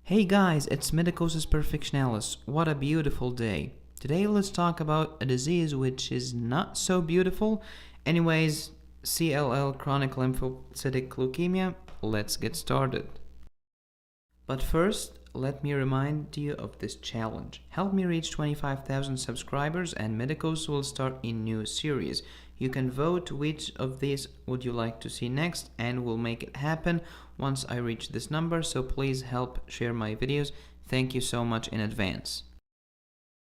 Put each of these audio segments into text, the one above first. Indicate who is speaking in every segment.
Speaker 1: Hey guys, it's Medicosis Perfectionalis. What a beautiful day. Today let's talk about a disease which is not so beautiful. Anyways, CLL, chronic lymphocytic leukemia. Let's get started. But first, let me remind you of this challenge. Help me reach 25,000 subscribers and Medicos will start a new series. You can vote which of these would you like to see next and we'll make it happen once I reach this number, so please help share my videos. Thank you so much in advance.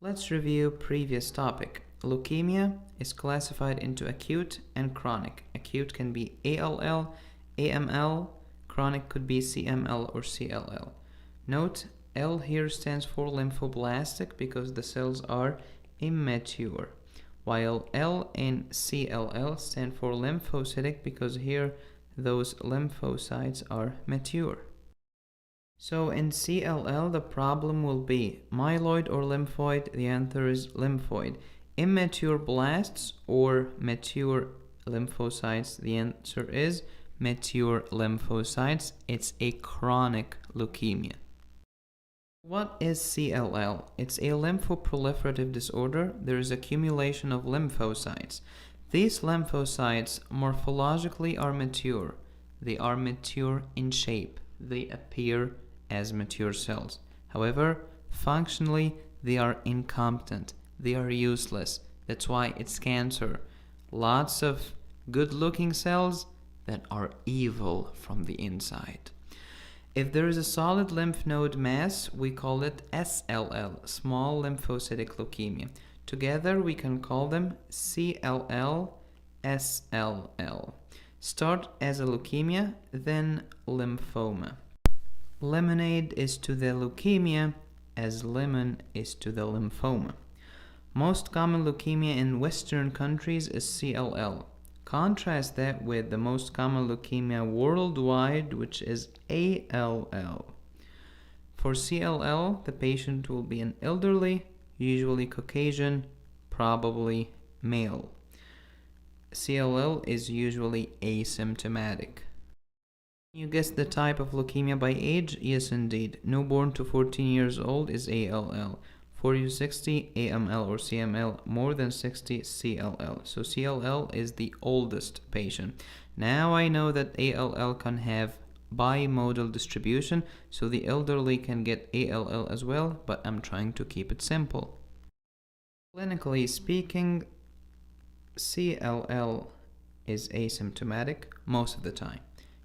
Speaker 1: Let's review previous topic. Leukemia is classified into acute and chronic. Acute can be ALL, AML, chronic could be CML or CLL. Note, L here stands for lymphoblastic because the cells are immature, while L in CLL stand for lymphocytic because here those lymphocytes are mature. So in CLL the problem will be myeloid or lymphoid. The answer is lymphoid. Immature blasts or mature lymphocytes. The answer is mature lymphocytes. It's a chronic leukemia. What is CLL? It's a lymphoproliferative disorder. There is accumulation of lymphocytes. These lymphocytes morphologically are mature. They are mature in shape. They appear as mature cells. However, functionally, they are incompetent. They are useless. That's why it's cancer. Lots of good-looking cells that are evil from the inside. If there is a solid lymph node mass, we call it SLL, small lymphocytic leukemia. Together, we can call them CLL, SLL. Start as a leukemia, then lymphoma. Lemonade is to the leukemia as lemon is to the lymphoma. Most common leukemia in Western countries is CLL. Contrast that with the most common leukemia worldwide, which is ALL. For CLL, the patient will be an elderly, usually Caucasian, probably male. CLL is usually asymptomatic. You guess the type of leukemia by age? Yes, indeed. Newborn to 14 years old is ALL. 40 to 60, AML or CML, more than 60, CLL. So CLL is the oldest patient. Now I know that ALL can have bimodal distribution, so the elderly can get ALL as well, but I'm trying to keep it simple. Clinically speaking, CLL is asymptomatic most of the time.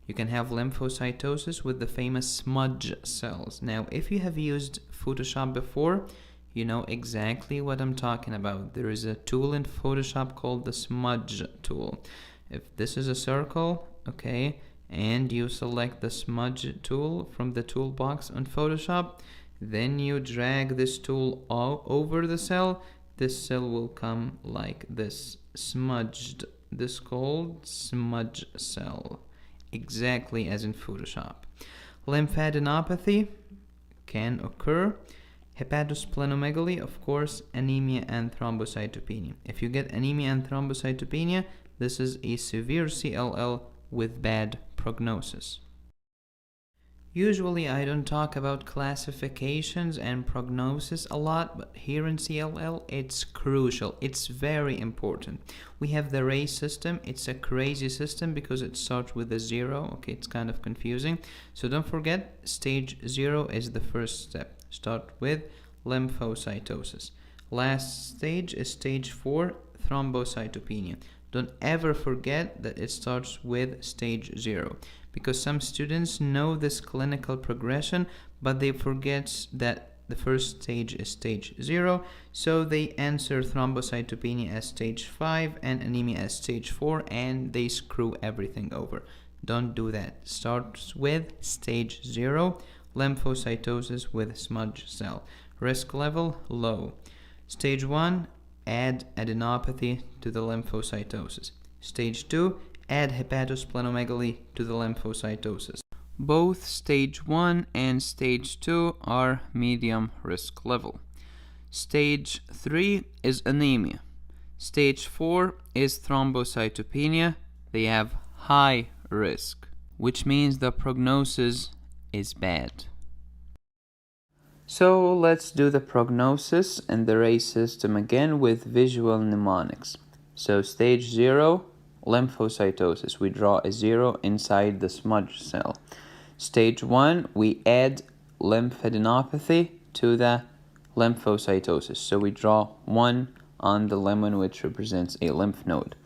Speaker 1: You can have lymphocytosis with the famous smudge cells. Now, if you have used Photoshop before, you know exactly what I'm talking about. There is a tool in Photoshop called the smudge tool. If this is a circle, okay, and you select the smudge tool from the toolbox on Photoshop, then you drag this tool all over the cell. This cell will come like this, smudged. This called smudge cell, exactly as in Photoshop. Lymphadenopathy can occur. Hepatosplenomegaly, of course, anemia and thrombocytopenia. If you get anemia and thrombocytopenia, this is a severe CLL with bad prognosis. Usually I don't talk about classifications and prognosis a lot, but here in CLL it's crucial. It's very important. We have the RACE system. It's a crazy system because it starts with a 0. Okay, it's kind of confusing. So don't forget, stage 0 is the first step. Start with lymphocytosis. Last stage is stage 4, thrombocytopenia. Don't ever forget that it starts with stage 0, because some students know this clinical progression, but they forget that the first stage is stage 0, so they answer thrombocytopenia as stage 5 and anemia as stage 4, and they screw everything over. Don't do that. Start with stage 0, lymphocytosis with smudge cell. Risk level low. Stage 1, add adenopathy to the lymphocytosis. Stage 2, add hepatosplenomegaly to the lymphocytosis. Both stage 1 and stage 2 are medium risk level. Stage 3 is anemia. Stage 4 is thrombocytopenia. They have high risk, which means the prognosis is bad. So let's do the prognosis and the ray system again with visual mnemonics. So stage 0, lymphocytosis. We draw a 0 inside the smudge cell. Stage 1, we add lymphadenopathy to the lymphocytosis. So we draw 1 on the lemon, which represents a lymph node.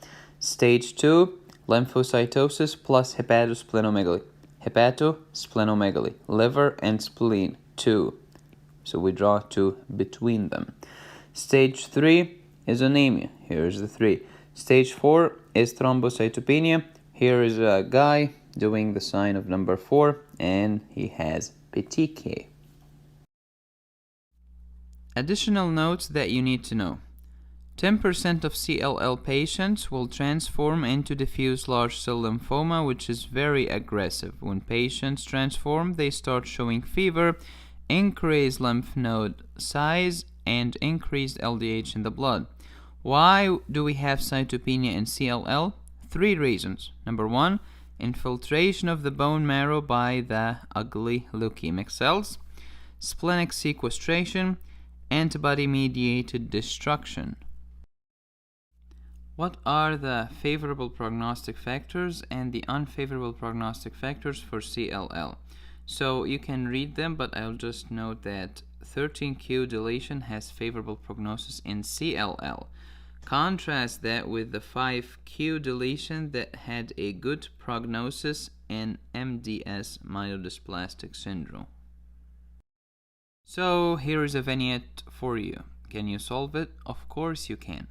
Speaker 1: Stage 2, lymphocytosis plus hepatosplenomegaly. Hepatosplenomegaly, liver and spleen, 2. So we draw 2 between them. Stage 3 is anemia. Here is the 3. Stage 4 is thrombocytopenia. Here is a guy doing the sign of number 4, and he has petechiae. Additional notes that you need to know. 10% of CLL patients will transform into diffuse large cell lymphoma, which is very aggressive. When patients transform, they start showing fever, increased lymph node size, and increased LDH in the blood. Why do we have cytopenia in CLL? 3 reasons. Number 1, infiltration of the bone marrow by the ugly leukemic cells, splenic sequestration, antibody-mediated destruction. What are the favorable prognostic factors and the unfavorable prognostic factors for CLL? So you can read them, but I'll just note that 13q deletion has favorable prognosis in CLL. Contrast that with the 5q deletion that had a good prognosis in MDS myelodysplastic syndrome. So here is a vignette for you. Can you solve it? Of course you can.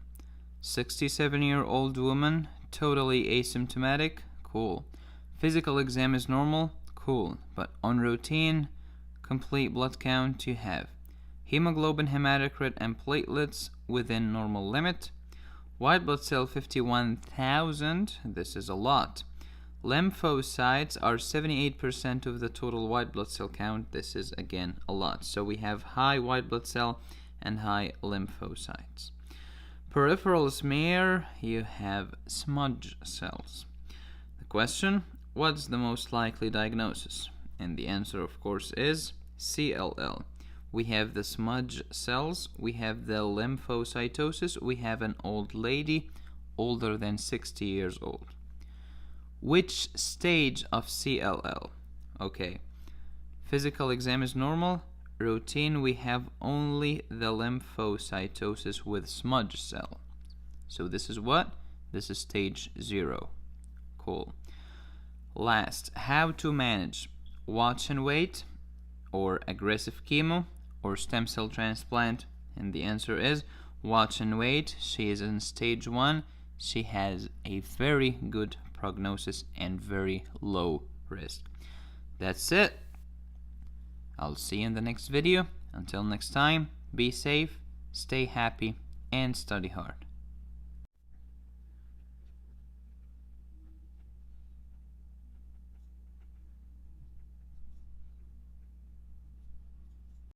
Speaker 1: 67-year-old woman, totally asymptomatic, cool. Physical exam is normal, cool. But on routine, complete blood count you have. Hemoglobin, hematocrit, and platelets within normal limit. White blood cell 51,000, this is a lot. Lymphocytes are 78% of the total white blood cell count, this is again a lot. So we have high white blood cell and high lymphocytes. Peripheral smear, you have smudge cells. The question, what's the most likely diagnosis? And the answer, of course, is CLL. We have the smudge cells, we have the lymphocytosis, we have an old lady older than 60 years old. Which stage of CLL? Okay, physical exam is normal. Routine, we have only the lymphocytosis with smudge cell. So this is what? This is stage 0. Cool. Last, how to manage? Watch and wait, or aggressive chemo, or stem cell transplant? And the answer is watch and wait. She is in stage 1. She has a very good prognosis and very low risk. That's it. I'll see you in the next video. Until next time, be safe, stay happy, and study hard.